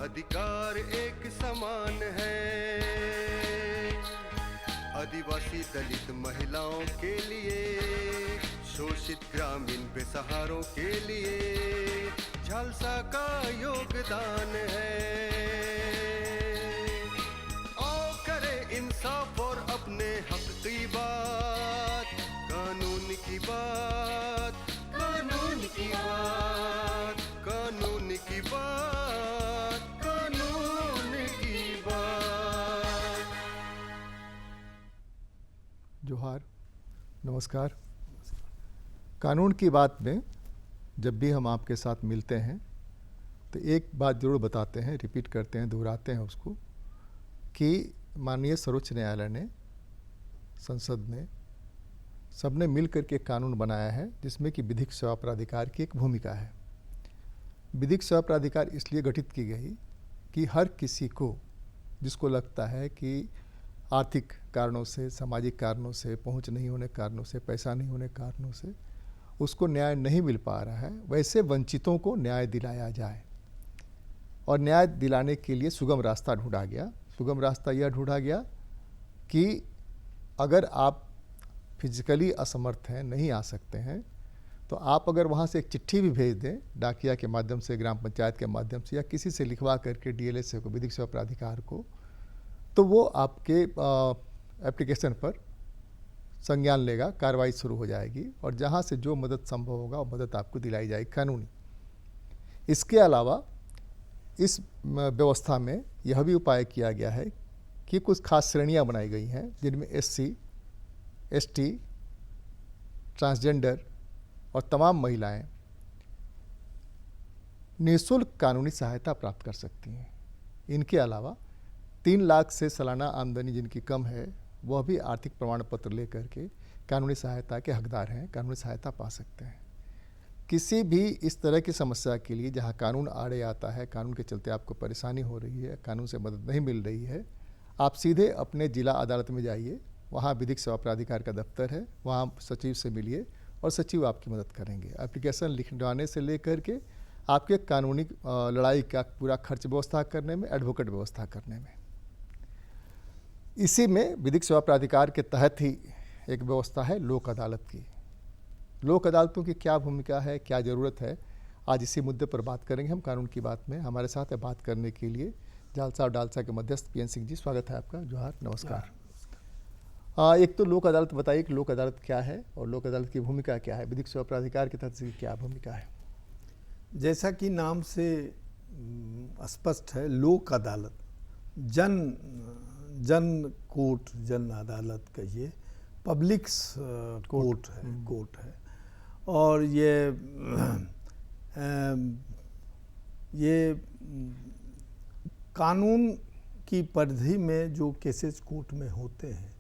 अधिकार एक समान है। आदिवासी दलित महिलाओं के लिए, शोषित ग्रामीण बेसहारों के लिए झालसा का योगदान है। आओ करें इंसाफ और अपने हक की बात, कानून की बात, कानून की बात, कानून की बात, कानून की बात। जोहार, नमस्कार। कानून की बात में जब भी हम आपके साथ मिलते हैं तो एक बात ज़रूर बताते हैं, रिपीट करते हैं, दोहराते हैं उसको कि माननीय सर्वोच्च न्यायालय ने, संसद ने, सबने मिल कर के कानून बनाया है जिसमें कि विधिक सेवा प्राधिकार की एक भूमिका है। विधिक सेवा प्राधिकार इसलिए गठित की गई कि हर किसी को जिसको लगता है कि आर्थिक कारणों से, सामाजिक कारणों से, पहुंच नहीं होने कारणों से, पैसा नहीं होने कारणों से उसको न्याय नहीं मिल पा रहा है, वैसे वंचितों को न्याय दिलाया जाए। और न्याय दिलाने के लिए सुगम रास्ता ढूंढा गया। सुगम रास्ता यह ढूंढा गया कि अगर आप फिजिकली असमर्थ हैं, नहीं आ सकते हैं, तो आप अगर वहाँ से एक चिट्ठी भी भेज दें, डाकिया के माध्यम से, ग्राम पंचायत के माध्यम से, या किसी से लिखवा करके डीएलएसए को, विधिक सेवा प्राधिकार को, तो वो आपके एप्लीकेशन पर संज्ञान लेगा, कार्रवाई शुरू हो जाएगी और जहाँ से जो मदद संभव होगा वो मदद आपको दिलाई जाएगी कानूनी। इसके अलावा इस व्यवस्था में यह भी उपाय किया गया है कि कुछ खास श्रेणियाँ बनाई गई हैं जिनमें एससी, एसटी, ट्रांसजेंडर और तमाम महिलाएं निःशुल्क कानूनी सहायता प्राप्त कर सकती हैं। इनके अलावा 3 लाख से सालाना आमदनी जिनकी कम है वह भी आर्थिक प्रमाण पत्र लेकर के कानूनी सहायता के हकदार हैं, कानूनी सहायता पा सकते हैं। किसी भी इस तरह की समस्या के लिए जहां कानून आड़े आता है, कानून के चलते आपको परेशानी हो रही है, कानून से मदद नहीं मिल रही है, आप सीधे अपने जिला अदालत में जाइए। वहाँ विधिक सेवा प्राधिकार का दफ्तर है, वहाँ सचिव से मिलिए और सचिव आपकी मदद करेंगे। एप्लीकेशन लिखवाने से लेकर के आपके कानूनी लड़ाई का पूरा खर्च व्यवस्था करने में, एडवोकेट व्यवस्था करने में। इसी में विधिक सेवा प्राधिकार के तहत ही एक व्यवस्था है लोक अदालत की। लोक अदालतों की क्या भूमिका है, क्या ज़रूरत है, आज इसी मुद्दे पर बात करेंगे हम कानून की बात में। हमारे साथ है बात करने के लिए झालसा और डालसा के मध्यस्थ पीएन सिंह जी, स्वागत है आपका। जोहार, नमस्कार। एक तो लोक अदालत बताइए कि लोक अदालत क्या है और लोक अदालत की भूमिका क्या है, विधिक सेवा प्राधिकार के तहत क्या भूमिका है? जैसा कि नाम से स्पष्ट है, लोक अदालत जन कोर्ट, जन अदालत कहिए, पब्लिक कोर्ट है। और ये कानून की परिधि में जो केसेस कोर्ट में होते हैं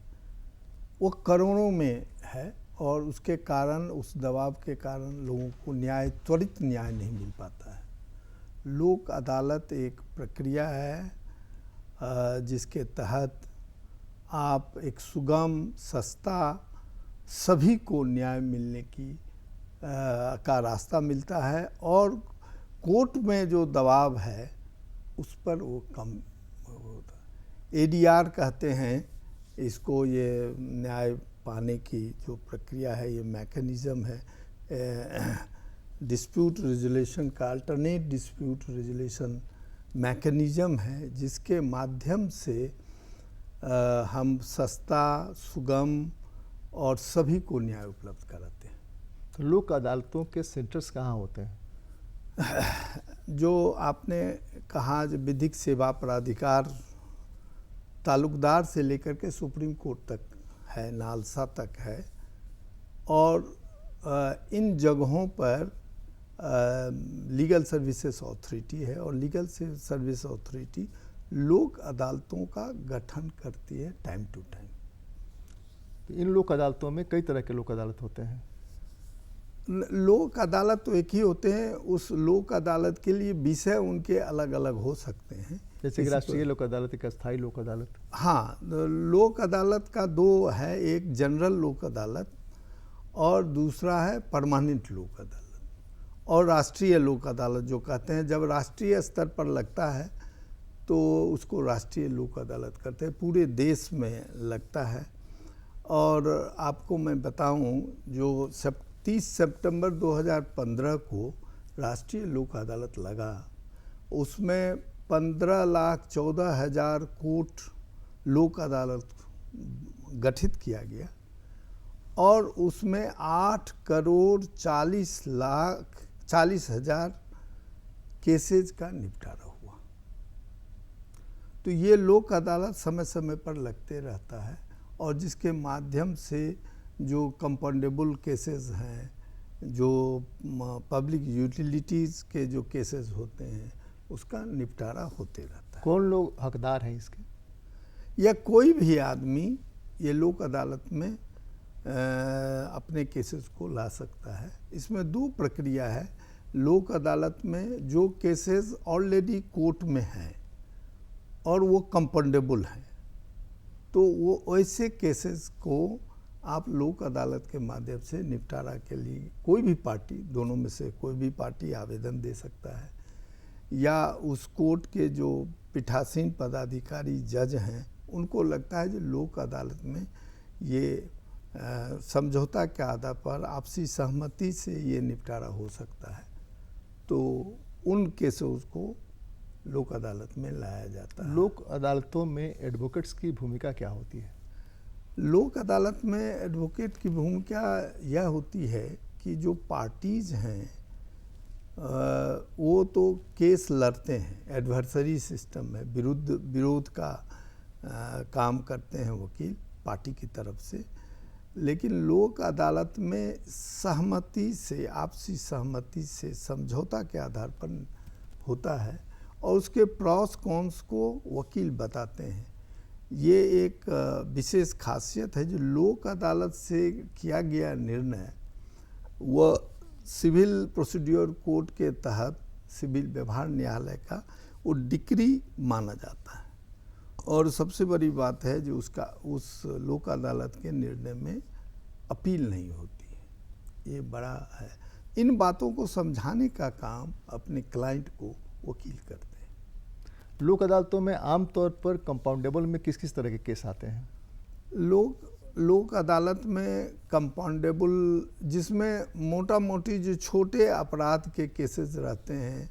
वो करोड़ों में है और उसके कारण, उस दबाव के कारण लोगों को त्वरित न्याय नहीं मिल पाता है। लोक अदालत एक प्रक्रिया है जिसके तहत आप एक सुगम, सस्ता, सभी को न्याय मिलने की का रास्ता मिलता है और कोर्ट में जो दबाव है उस पर वो कम होता है। एडीआर कहते हैं इसको, ये न्याय पाने की जो प्रक्रिया है, ये मैकेनिज़्म है डिस्प्यूट रेजोल्यूशन का, अल्टरनेट डिस्प्यूट रेजोल्यूशन मैकेनिज़्म है जिसके माध्यम से हम सस्ता, सुगम और सभी को न्याय उपलब्ध कराते हैं। तो लोक अदालतों के सेंटर्स कहाँ होते हैं? जो आपने कहा, जो विधिक सेवा प्राधिकार तालुकदार से लेकर के सुप्रीम कोर्ट तक है, नालसा तक है, और इन जगहों पर लीगल सर्विसेज अथॉरिटी है और लीगल सर्विस अथॉरिटी लोक अदालतों का गठन करती है टाइम टू टाइम। तो इन लोक अदालतों में कई तरह के लोक अदालत होते हैं। लोक अदालत तो एक ही होते हैं, उस लोक अदालत के लिए विषय उनके अलग अलग हो सकते हैं। जैसे कि राष्ट्रीय लोक अदालत, एक अस्थायी लोक अदालत। हाँ, लोक अदालत का 2 है, एक जनरल लोक अदालत और दूसरा है परमानेंट लोक अदालत। और राष्ट्रीय लोक अदालत जो कहते हैं, जब राष्ट्रीय स्तर पर लगता है तो उसको राष्ट्रीय लोक अदालत करते हैं, पूरे देश में लगता है। और आपको मैं बताऊं, जो 30 सितंबर 2015 को राष्ट्रीय लोक अदालत लगा, उसमें 15,14,000 कोर्ट लोक अदालत गठित किया गया और उसमें 8,40,40,000 केसेज का निपटारा हुआ। तो ये लोक अदालत समय समय पर लगते रहता है और जिसके माध्यम से जो कंपाउंडेबल केसेस हैं, जो पब्लिक यूटिलिटीज़ के जो केसेस होते हैं, उसका निपटारा होते रहता है। कौन लोग हकदार हैं इसके? या कोई भी आदमी ये लोक अदालत में अपने केसेस को ला सकता है। इसमें दो प्रक्रिया है। लोक अदालत में जो केसेस ऑलरेडी कोर्ट में हैं और वो कंपाउंडेबल हैं, तो वो ऐसे केसेस को आप लोक अदालत के माध्यम से निपटारा के लिए कोई भी पार्टी, दोनों में से कोई भी पार्टी आवेदन दे सकता है, या उस कोर्ट के जो पीठासीन पदाधिकारी जज हैं उनको लगता है जो लोक अदालत में ये समझौता के आधार पर आपसी सहमति से ये निपटारा हो सकता है, तो उन केसों को लोक अदालत में लाया जाता है। लोक अदालतों में एडवोकेट्स की भूमिका क्या होती है? लोक अदालत में एडवोकेट की भूमिका यह होती है कि जो पार्टीज़ हैं वो तो केस लड़ते हैं, एडवर्सरी सिस्टम में विरोध का काम करते हैं वकील पार्टी की तरफ से, लेकिन लोक अदालत में सहमति से, आपसी सहमति से समझौता के आधार पर होता है और उसके प्रॉस कॉन्स को वकील बताते हैं। ये एक विशेष खासियत है। जो लोक अदालत से किया गया निर्णय वह सिविल प्रोसीड्योर कोड के तहत सिविल व्यवहार न्यायालय का वो डिक्री माना जाता है और सबसे बड़ी बात है जो उसका उस लोक अदालत के निर्णय में अपील नहीं होती है। ये बड़ा है। इन बातों को समझाने का काम अपने क्लाइंट को वकील करते हैं। लोक अदालतों में आमतौर पर कंपाउंडेबल में किस किस तरह के केस आते हैं? लोक अदालत में कंपाउंडेबल, जिसमें मोटा मोटी जो छोटे अपराध के केसेस रहते हैं,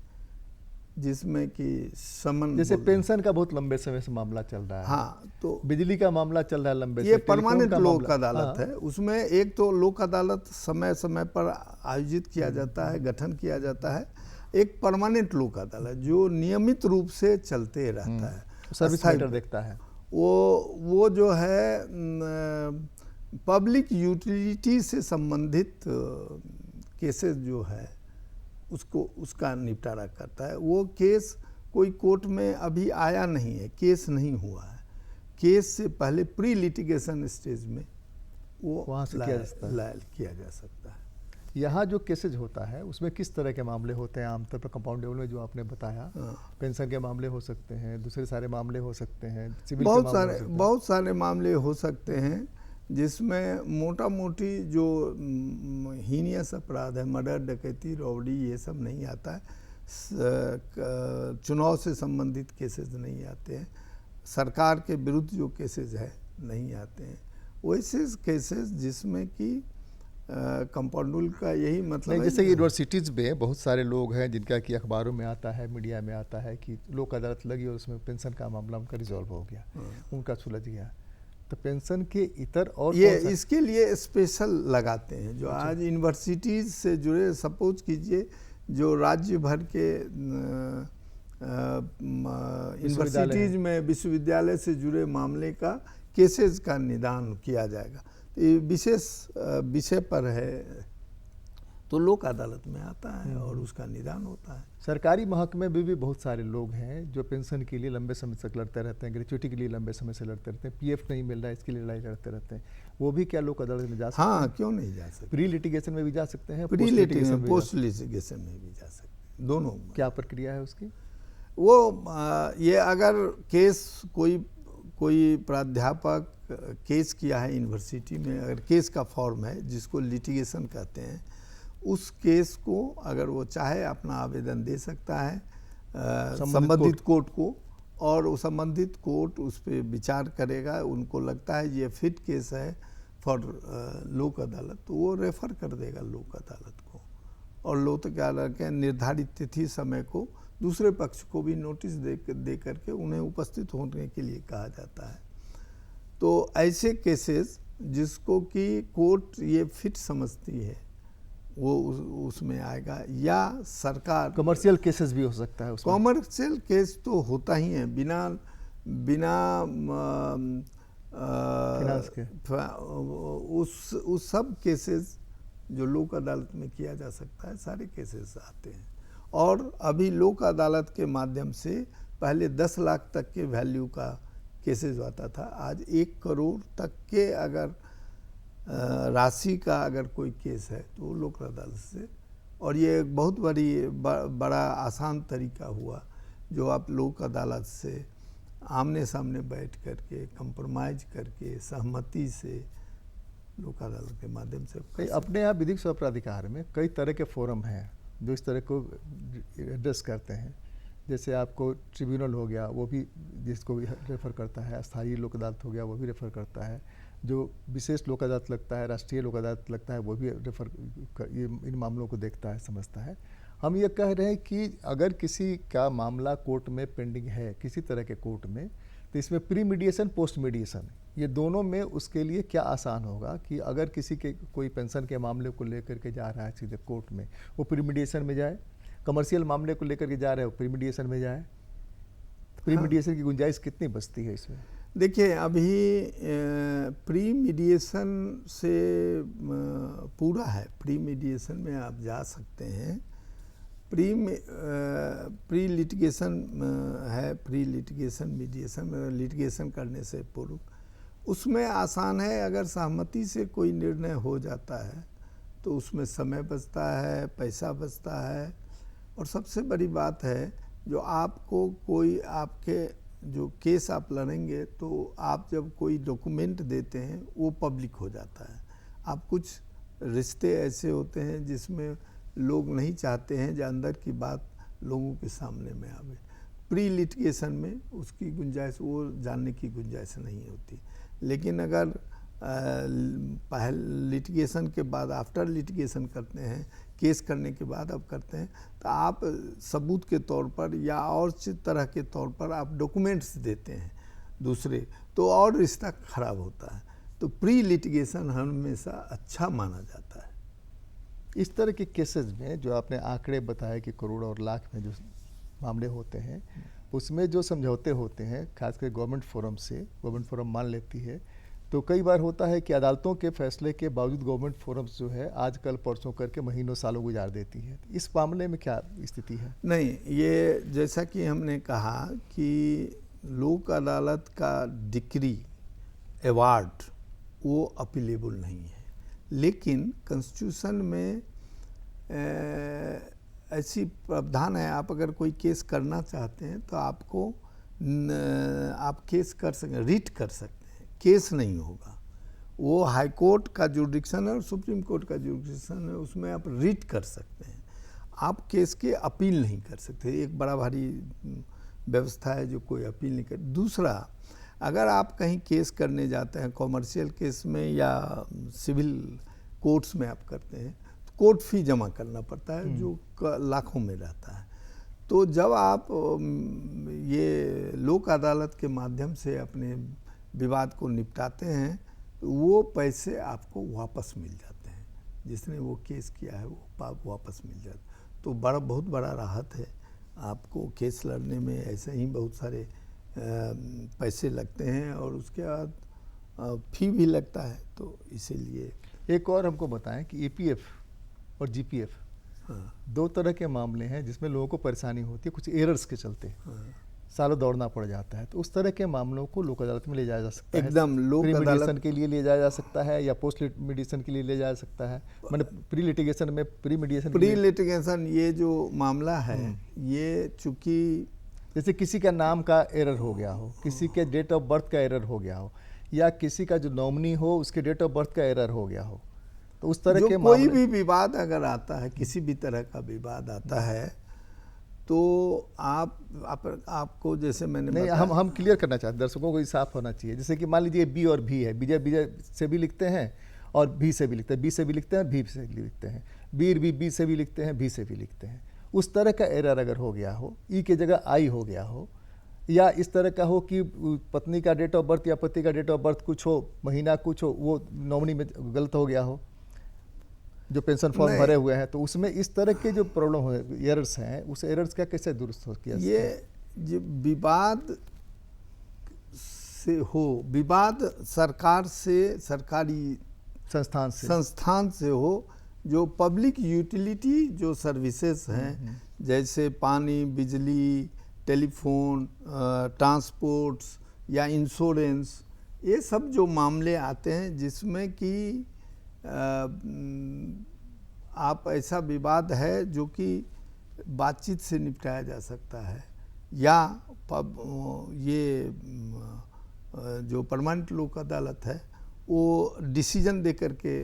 जिसमें कि समन, जैसे पेंशन का बहुत लंबे समय से मामला चल रहा है। हाँ, तो बिजली का मामला चल रहा है लंबे से। ये परमानेंट लोक अदालत हाँ। है। उसमें एक तो लोक अदालत समय समय पर आयोजित किया जाता है, गठन किया जाता है। एक परमानेंट लोक अदालत जो नियमित रूप से चलते रहता है, सर्विस मैटर देखता है। वो जो है पब्लिक यूटिलिटी से संबंधित केसेस जो है उसका निपटारा करता है। वो केस कोई कोर्ट में अभी आया नहीं है, केस नहीं हुआ है। केस से पहले प्री लिटिगेशन स्टेज में वो वहाँ से किया जा सकता है। यहाँ जो केसेज होता है उसमें किस तरह के मामले होते हैं? आमतौर पर कंपाउंडेबल में जो आपने बताया, पेंशन के मामले हो सकते हैं, दूसरे सारे मामले हो सकते हैं, सिविल बहुत सारे मामले हो सकते हैं, जिसमें मोटा मोटी जो हीनियस अपराध है, मर्डर, डकैती, रॉबरी, ये सब नहीं आता है। चुनाव से संबंधित केसेस नहीं आते हैं, सरकार के विरुद्ध जो केसेस है नहीं आते हैं। वैसे केसेस जिसमें कि कंपाउंडेबल का यही मतलब है। जैसे यूनिवर्सिटीज़ में बहुत सारे लोग हैं जिनका कि अखबारों में आता है, मीडिया में आता है कि लोक अदालत लगी और उसमें पेंशन का मामला उनका रिजॉल्व हो गया, उनका सुलझ गया। तो पेंशन के इतर और ये इसके लिए स्पेशल लगाते हैं जो आज यूनिवर्सिटीज़ से जुड़े, सपोज कीजिए जो राज्य भर के यूनिवर्सिटीज़ में विश्वविद्यालय से जुड़े मामले का केसेस का निदान किया जाएगा, ये विशेष विषय पर है तो लोक अदालत में आता है और उसका निदान होता है। सरकारी महकमे में भी बहुत सारे लोग हैं जो पेंशन के लिए लंबे समय तक लड़ते रहते हैं, ग्रेच्युटी के लिए लंबे समय से लड़ते रहते हैं, पीएफ नहीं मिल रहा है इसके लिए लड़ाई लड़ते रहते हैं। वो भी क्या लोक अदालत में जा सकते हैं? हाँ, क्यों नहीं जा सकते? प्री लिटिगेशन में भी जा सकते हैं, प्री लिटिगेशन, पोस्ट लिटिगेशन में भी जा सकते हैं, दोनों। क्या प्रक्रिया है उसकी? वो ये अगर केस कोई प्राध्यापक केस किया है यूनिवर्सिटी में, अगर केस का फॉर्म है जिसको लिटिगेशन कहते हैं, उस केस को अगर वो चाहे अपना आवेदन दे सकता है संबंधित कोर्ट को और वो संबंधित कोर्ट उस पर विचार करेगा, उनको लगता है ये फिट केस है फॉर लोक अदालत, तो वो रेफर कर देगा लोक अदालत को, और लोक अदालत के निर्धारित तिथि समय को दूसरे पक्ष को भी नोटिस दे करके उन्हें उपस्थित होने के लिए कहा जाता है। तो ऐसे केसेस जिसको कि कोर्ट ये फिट समझती है वो उसमें आएगा, या सरकार। कमर्शियल केसेस भी हो सकता है उसमें। कॉमर्शियल केस तो होता ही है, बिना फिनांस के। उस सब केसेस जो लोक अदालत में किया जा सकता है, सारे केसेस आते हैं। और अभी लोक अदालत के माध्यम से पहले 10 लाख तक के वैल्यू का केसेस आता था, आज 1 करोड़ तक के अगर राशि का अगर कोई केस है तो लोक अदालत से, और ये एक बहुत बड़ा आसान तरीका हुआ जो आप लोक अदालत से आमने सामने बैठ करके कंप्रोमाइज करके सहमति से लोक अदालत के माध्यम से। अपने यहाँ विधिक सेवा प्राधिकार में कई तरह के फोरम हैं जो इस तरह को एड्रेस करते हैं, जैसे आपको ट्रिब्यूनल हो गया, वो भी जिसको रेफ़र करता है, स्थायी लोक अदालत हो गया वो भी रेफ़र करता है, जो विशेष लोक अदालत लगता है, राष्ट्रीय लोक अदालत लगता है, वो भी रेफ़र ये इन मामलों को देखता है, समझता है। हम ये कह रहे हैं कि अगर किसी का मामला कोर्ट में पेंडिंग है किसी तरह के कोर्ट में, तो इसमें प्री मीडिएशन पोस्ट मीडिएशन ये दोनों में उसके लिए क्या आसान होगा कि अगर किसी के कोई पेंशन के मामले को लेकर के जा रहा है सीधे कोर्ट में, वो प्री मीडिएशन में जाए, कमर्शियल मामले को लेकर के जा रहे हैं वो प्री मीडिएशन में जाए। प्री मीडिएशन की गुंजाइश कितनी बचती है इसमें? देखिए, अभी प्री मीडिएशन से पूरा है, प्री मीडिएशन में आप जा सकते हैं। प्री लिटिगेशन है, प्री लिटिगेशन मीडिएशन, लिटिगेशन करने से पूर्व, उसमें आसान है। अगर सहमति से कोई निर्णय हो जाता है तो उसमें समय बचता है, पैसा बचता है, और सबसे बड़ी बात है जो आपको कोई आपके जो केस आप लड़ेंगे तो आप जब कोई डॉक्यूमेंट देते हैं वो पब्लिक हो जाता है। आप कुछ रिश्ते ऐसे होते हैं जिसमें लोग नहीं चाहते हैं जो अंदर की बात लोगों के सामने में आवे। प्री लिटिगेशन में उसकी गुंजाइश, वो जानने की गुंजाइश नहीं होती। लेकिन अगर पहले लिटिगेशन के बाद आफ्टर लिटिगेशन करते हैं, केस करने के बाद अब करते हैं, तो आप सबूत के तौर पर या और तरह के तौर पर आप डॉक्यूमेंट्स देते हैं दूसरे, तो और रिश्ता खराब होता है। तो प्री लिटिगेशन हमेशा अच्छा माना जाता है। इस तरह के केसेस में जो आपने आंकड़े बताए कि करोड़ और लाख में जो मामले होते हैं, उसमें जो समझौते होते हैं खासकर गवर्नमेंट फोरम से, गवर्नमेंट फोरम मान लेती है, तो कई बार होता है कि अदालतों के फैसले के बावजूद गवर्नमेंट फोरम्स जो है आजकल परसों करके महीनों सालों गुजार देती है। इस मामले में क्या स्थिति है? नहीं, ये जैसा कि हमने कहा कि लोक अदालत का डिक्री अवार्ड वो अपीलेबल नहीं है, लेकिन कॉन्स्टिट्यूशन में ऐसी प्रावधान है, आप अगर कोई केस करना चाहते हैं तो आपको आप केस कर सकते, रिट कर सकते हैं, केस नहीं होगा। वो हाई कोर्ट का जुरिडिक्शन है और सुप्रीम कोर्ट का जुरिडिक्शन है, उसमें आप रिट कर सकते हैं, आप केस के अपील नहीं कर सकते। एक बड़ा भारी व्यवस्था है जो कोई अपील नहीं कर। दूसरा, अगर आप कहीं केस करने जाते हैं कॉमर्शियल केस में या सिविल कोर्ट्स में आप करते हैं, तो कोर्ट फी जमा करना पड़ता है जो लाखों में रहता है। तो जब आप ये लोक अदालत के माध्यम से अपने विवाद को निपटाते हैं तो वो पैसे आपको वापस मिल जाते हैं, जिसने वो केस किया है वो वापस मिल जाता है। तो बहुत बड़ा राहत है आपको केस लड़ने में। ऐसे ही बहुत सारे पैसे लगते हैं और उसके बाद फी भी लगता है, तो इसीलिए। एक और हमको बताएं कि ईपीएफ और जीपीएफ, दो तरह के मामले हैं जिसमें लोगों को परेशानी होती है कुछ एरर्स के चलते, सालों दौड़ना पड़ जाता है, तो उस तरह के मामलों को लोक अदालत में ले जाया जा सकता है। एकदम लोक अदालत के लिए ले जाया जा सकता है या पोस्ट मीडिएशन के लिए ले जाया सकता है। मैंने प्री लिटिगेशन में प्री लिटिगेशन ये जो मामला है, ये चूंकि जैसे किसी का नाम का एरर हो गया हो, किसी के डेट ऑफ बर्थ का एरर हो गया हो, या किसी का जो नॉमिनी हो उसके डेट ऑफ बर्थ का एरर हो गया हो, तो उस तरह के कोई भी विवाद अगर आता है, किसी भी तरह का विवाद आता है, तो आपको जैसे मैंने नहीं, बताया, हम क्लियर करना चाहते हैं, दर्शकों को ये साफ होना चाहिए। जैसे कि मान लीजिए बी और भी है, विजय विजय से भी लिखते हैं और भी से भी लिखते हैं, बी से भी लिखते हैं, भी से भी लिखते हैं, वीर भी बी से भी लिखते हैं, भी से भी लिखते हैं। उस तरह का एरर अगर हो गया हो, ई के जगह आई हो गया हो, या इस तरह का हो कि पत्नी का डेट ऑफ बर्थ या पति का डेट ऑफ बर्थ कुछ हो, महीना कुछ हो, वो नॉमिनी में गलत हो गया हो, जो पेंशन फॉर्म नहीं। भरे हुए हैं, तो उसमें इस तरह के जो प्रॉब्लम हो, एरर्स हैं, उस एरर्स का कैसे दुरुस्त हो किया? ये विवाद से हो, विवाद सरकार से, सरकारी संस्थान से हो, जो पब्लिक यूटिलिटी जो सर्विसेज हैं, जैसे पानी, बिजली, टेलीफोन, ट्रांसपोर्ट्स या इंश्योरेंस, ये सब जो मामले आते हैं जिसमें कि आप ऐसा विवाद है जो कि बातचीत से निपटाया जा सकता है, या ये जो परमानेंट लोक अदालत है वो डिसीजन दे करके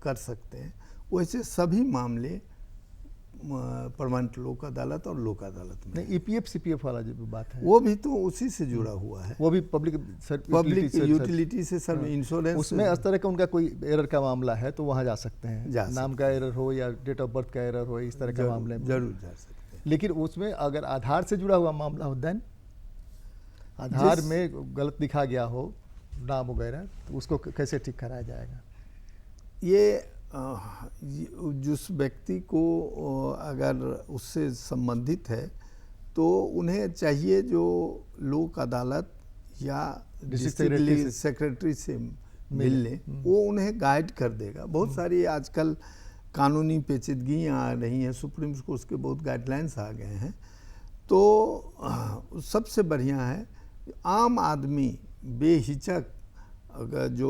कर सकते हैं। वैसे सभी मामले परमानेंट लोक अदालत और लोक अदालत में। नहीं, ईपीएफ सीपीएफ वाला जो बात है, वो भी तो उसी से जुड़ा हुआ है, वो भी पब्लिक यूटिलिटी से सर, इंश्योरेंस। उसमें इस तरह का उनका कोई एरर का मामला है तो वहाँ जा सकते हैं, नाम का एरर हो या डेट ऑफ बर्थ का एरर हो, इस तरह का मामले में जरूर जा सकते हैं। लेकिन उसमें अगर आधार से जुड़ा हुआ मामला हो, देन आधार में गलत लिखा गया हो नाम वगैरह, तो उसको कैसे ठीक कराया जाएगा? ये जिस व्यक्ति को अगर उससे संबंधित है तो उन्हें चाहिए जो लोक अदालत या डिस्ट्रिक्ट सेक्रेटरी से मिल लें, वो उन्हें गाइड कर देगा। बहुत सारी आजकल कानूनी पेचीदगियाँ आ रही हैं, सुप्रीम कोर्ट के बहुत गाइडलाइंस आ गए हैं, तो सबसे बढ़िया है आम आदमी बेहिचक अगर जो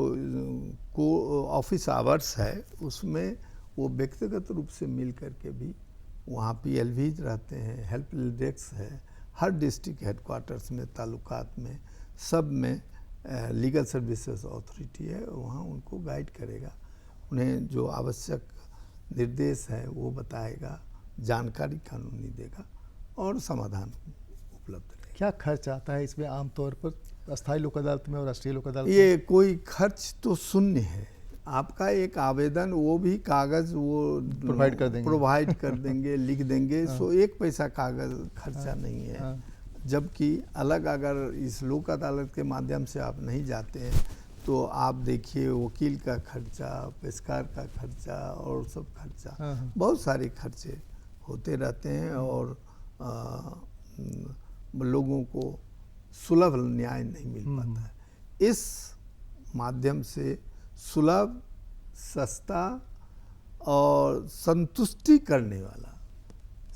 को ऑफिस आवर्स है उसमें वो व्यक्तिगत रूप से मिल करके भी, वहाँ PLVs रहते हैं, हेल्प डेस्क है, हर डिस्ट्रिक्ट हेडक्वार्टर्स में, तालुकात में, सब में लीगल सर्विसेज अथॉरिटी है, वहाँ उनको गाइड करेगा, उन्हें जो आवश्यक निर्देश है वो बताएगा, जानकारी कानूनी देगा और समाधान उपलब्ध रहेगा। क्या खर्च आता है इसमें आमतौर पर अस्थायी लोक अदालत में और राष्ट्रीय लोक अदालत में? ये कोई खर्च तो शून्य है। आपका एक आवेदन, वो भी कागज वो प्रोवाइड कर देंगे लिख देंगे, सो एक पैसा कागज खर्चा नहीं है। जबकि अलग अगर इस लोक अदालत के माध्यम से आप नहीं जाते हैं तो आप देखिए वकील का खर्चा, पेशकार का खर्चा और सब खर्चा, बहुत सारे खर्चे होते रहते हैं और लोगों को सुलभ न्याय नहीं मिल पाता है। इस माध्यम से सुलभ, सस्ता और संतुष्टि करने वाला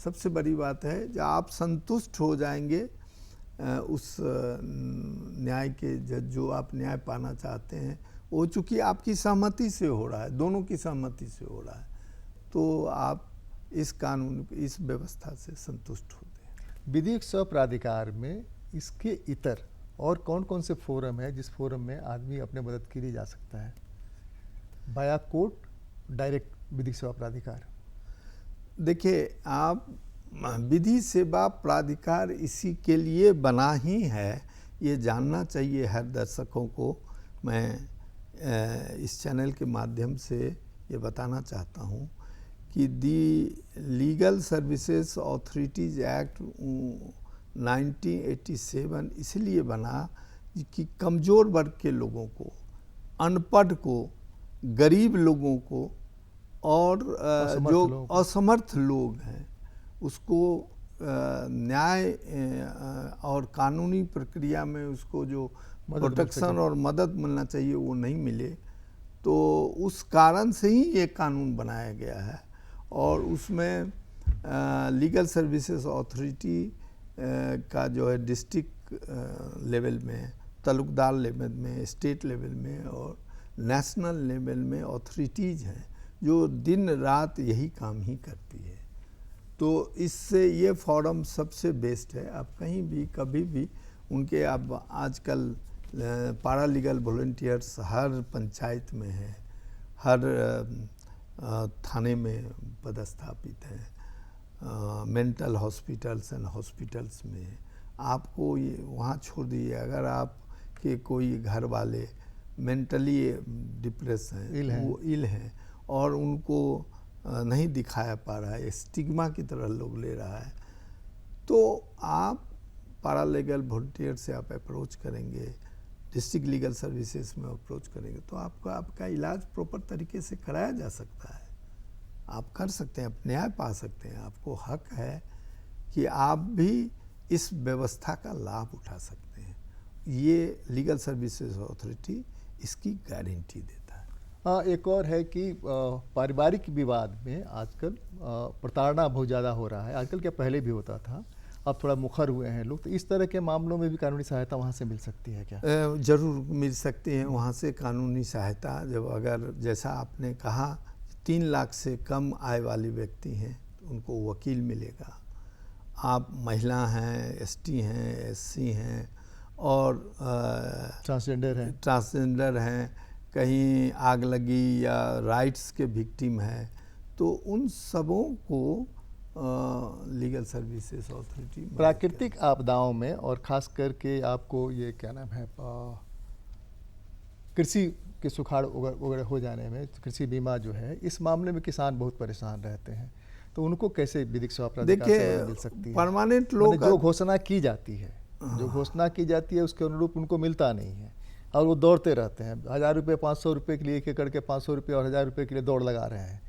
सबसे बड़ी बात है। जब आप संतुष्ट हो जाएंगे उस न्याय के जो आप न्याय पाना चाहते हैं, वो चूँकि आपकी सहमति से हो रहा है, दोनों की सहमति से हो रहा है, तो आप इस कानून, इस व्यवस्था से संतुष्ट होते हैं। विधिक सेवा प्राधिकार में इसके इतर और कौन कौन से फोरम है जिस फोरम में आदमी अपने मदद के लिए जा सकता है? बाया कोर्ट, डायरेक्ट विधिक सेवा प्राधिकार? देखिए, आप विधि सेवा प्राधिकार इसी के लिए बना ही है, ये जानना चाहिए हर दर्शकों को। मैं इस चैनल के माध्यम से ये बताना चाहता हूँ कि the legal services authorities act 1987 इसलिए बना कि कमज़ोर वर्ग के लोगों को, अनपढ़ को, गरीब लोगों को और जो असमर्थ लोग हैं उसको न्याय और कानूनी प्रक्रिया में उसको जो प्रोटेक्शन और मदद मिलना चाहिए वो नहीं मिले, तो उस कारण से ही ये कानून बनाया गया है। और उसमें लीगल सर्विसेज अथॉरिटी का जो है डिस्ट्रिक्ट लेवल में, तालुकदार लेवल में, स्टेट लेवल में और नेशनल लेवल में अथॉरिटीज़ हैं जो दिन रात यही काम ही करती है। तो इससे ये फोरम सबसे बेस्ट है। आप कहीं भी कभी भी उनके, अब आजकल पारा लीगल वॉलंटियर्स हर पंचायत में है, हर थाने में पदस्थापित है, मेंटल हॉस्पिटल्स एंड हॉस्पिटल्स में आपको ये वहाँ छोड़ दीजिए। अगर आप के कोई घर वाले मेंटली डिप्रेस हैं, वो इल हैं और उनको नहीं दिखाया पा रहा है, स्टिग्मा की तरह लोग ले रहा है, तो आप पैरालीगल वॉलंटियर से आप अप्रोच करेंगे, डिस्ट्रिक्ट लीगल सर्विसेज में अप्रोच करेंगे तो आपका इलाज प्रॉपर तरीके से कराया जा सकता है। आप कर सकते हैं, आप न्याय पा सकते हैं। आपको हक है कि आप भी इस व्यवस्था का लाभ उठा सकते हैं। ये लीगल सर्विसेज अथॉरिटी इसकी गारंटी देता है। हाँ, एक और है कि पारिवारिक विवाद में आजकल प्रताड़ना बहुत ज़्यादा हो रहा है। आजकल क्या, पहले भी होता था, अब थोड़ा मुखर हुए हैं लोग, तो इस तरह के मामलों में भी कानूनी सहायता वहाँ से मिल सकती है क्या? ज़रूर मिल सकती है वहाँ से कानूनी सहायता। जब अगर जैसा आपने कहा 3 लाख से कम आय वाले व्यक्ति हैं तो उनको वकील मिलेगा। आप महिला हैं, एसटी हैं, एससी हैं और ट्रांसजेंडर हैं, कहीं आग लगी या राइट्स के विक्टिम हैं, तो उन सबों को लीगल सर्विसेज अथॉरिटी। प्राकृतिक आपदाओं में और ख़ास करके आपको ये क्या नाम है, कृषि के सुखाड़ वगैरह हो जाने में कृषि बीमा जो है, इस मामले में किसान बहुत परेशान रहते हैं, तो उनको कैसे विधिक सेवा प्राधिकार से मिल सकती है? परमानेंट लोग जो घोषणा की जाती है, उसके अनुरूप उनको मिलता नहीं है और वो दौड़ते रहते हैं। 1000 रुपये 500 रुपये के लिए, एक एकड़ के 500 रुपये और 1000 रुपये के लिए दौड़ लगा रहे हैं।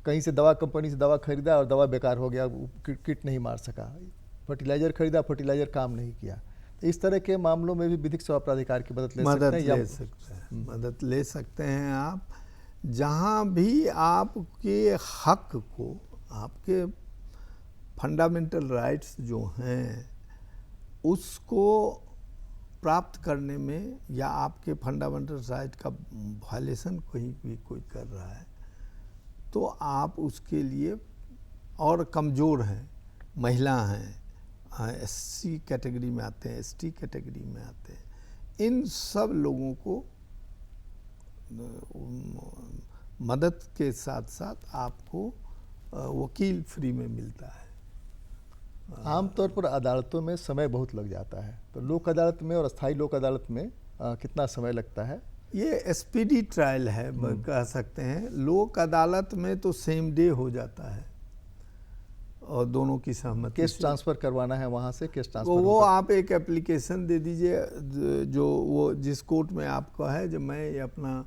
कहीं से दवा कंपनी से दवा खरीदा और दवा बेकार हो गया, किट नहीं मार सका। फर्टिलाइज़र खरीदा, फर्टिलाइज़र काम नहीं किया। तो इस तरह के मामलों में भी विधिक सेवा प्राधिकार की मदद ले सकते हैं। मदद ले सकते हैं आप। जहाँ भी आपके हक को, आपके फंडामेंटल राइट्स जो हैं उसको प्राप्त करने में, या आपके फंडामेंटल राइट का वायलेशन कहीं भी कोई कर रहा है, तो आप उसके लिए, और कमज़ोर हैं, महिला हैं, एससी कैटेगरी में आते हैं, एसटी कैटेगरी में आते हैं, इन सब लोगों को मदद के साथ साथ आपको वकील फ्री में मिलता है। आमतौर पर अदालतों में समय बहुत लग जाता है, तो लोक अदालत में और अस्थायी लोक अदालत में कितना समय लगता है? ये स्पीडी ट्रायल है, कह सकते हैं। लोक अदालत में तो सेम डे हो जाता है और दोनों की सहमति। केस ट्रांसफ़र करवाना है वहाँ से, केस ट्रांसफ़र वो आप एक एप्लीकेशन दे दीजिए, जो वो जिस कोर्ट में आपका है, जब मैं ये अपना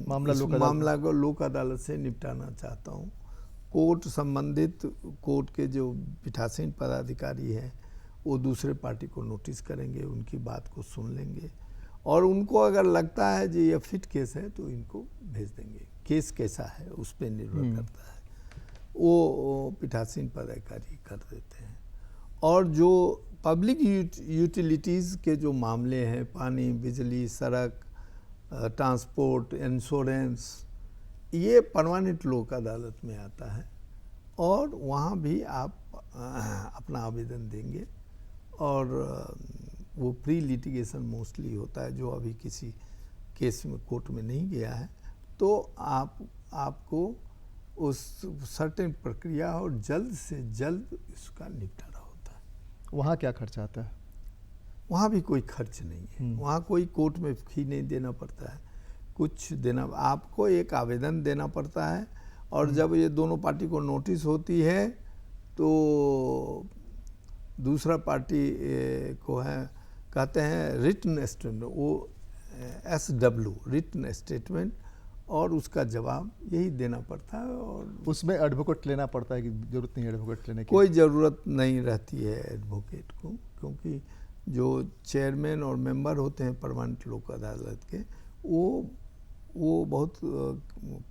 मामला को लोक अदालत से निपटाना चाहता हूँ, कोर्ट संबंधित कोर्ट के जो पीठासीन पदाधिकारी हैं वो दूसरे पार्टी को नोटिस करेंगे, उनकी बात को सुन लेंगे और उनको अगर लगता है जी ये फिट केस है तो इनको भेज देंगे। केस कैसा है उस पर निर्भर करता है, वो पीठासीन पदाधिकारी कर देते हैं। और जो पब्लिक यूटिलिटीज़ के जो मामले हैं, पानी, बिजली, सड़क, ट्रांसपोर्ट, इंश्योरेंस, ये परमानेंट लोक अदालत में आता है और वहाँ भी आप अपना आवेदन देंगे और वो प्री लिटिगेशन मोस्टली होता है, जो अभी किसी केस में कोर्ट में नहीं गया है, तो आपको उस सर्टेन प्रक्रिया और जल्द से जल्द इसका निपटारा होता है। वहाँ क्या खर्च आता है? वहाँ भी कोई खर्च नहीं है, वहाँ कोई कोर्ट में फी नहीं देना पड़ता है, कुछ देना, आपको एक आवेदन देना पड़ता है और जब ये दोनों पार्टी को नोटिस होती है तो दूसरा पार्टी को है कहते हैं रिटन स्टेटमेंट, वो SW रिटन स्टेटमेंट, और उसका जवाब यही देना पड़ता है। और उसमें एडवोकेट लेना पड़ता है कि जरूरत नहीं है एडवोकेट लेने की? कोई ज़रूरत नहीं रहती है एडवोकेट को, क्योंकि जो चेयरमैन और मेंबर होते हैं परमानेंट लोक अदालत के, वो बहुत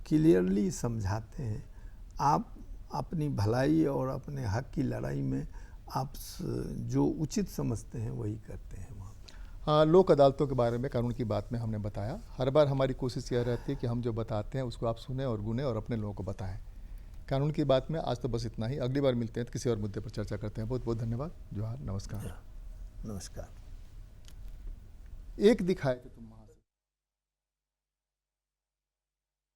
क्लियरली समझाते हैं। आप अपनी भलाई और अपने हक की लड़ाई में आप जो उचित समझते हैं वही करते हैं वहाँ पर। हाँ, लोक अदालतों के बारे में, कानून की बात में हमने बताया। हर बार हमारी कोशिश यह रहती है कि हम जो बताते हैं उसको आप सुने और गुने और अपने लोगों को बताएं। कानून की बात में आज तो बस इतना ही, अगली बार मिलते हैं तो किसी और मुद्दे पर चर्चा करते हैं। बहुत बहुत धन्यवाद। जोहार, नमस्कार। नमस्कार। एक दिखाए थे तुम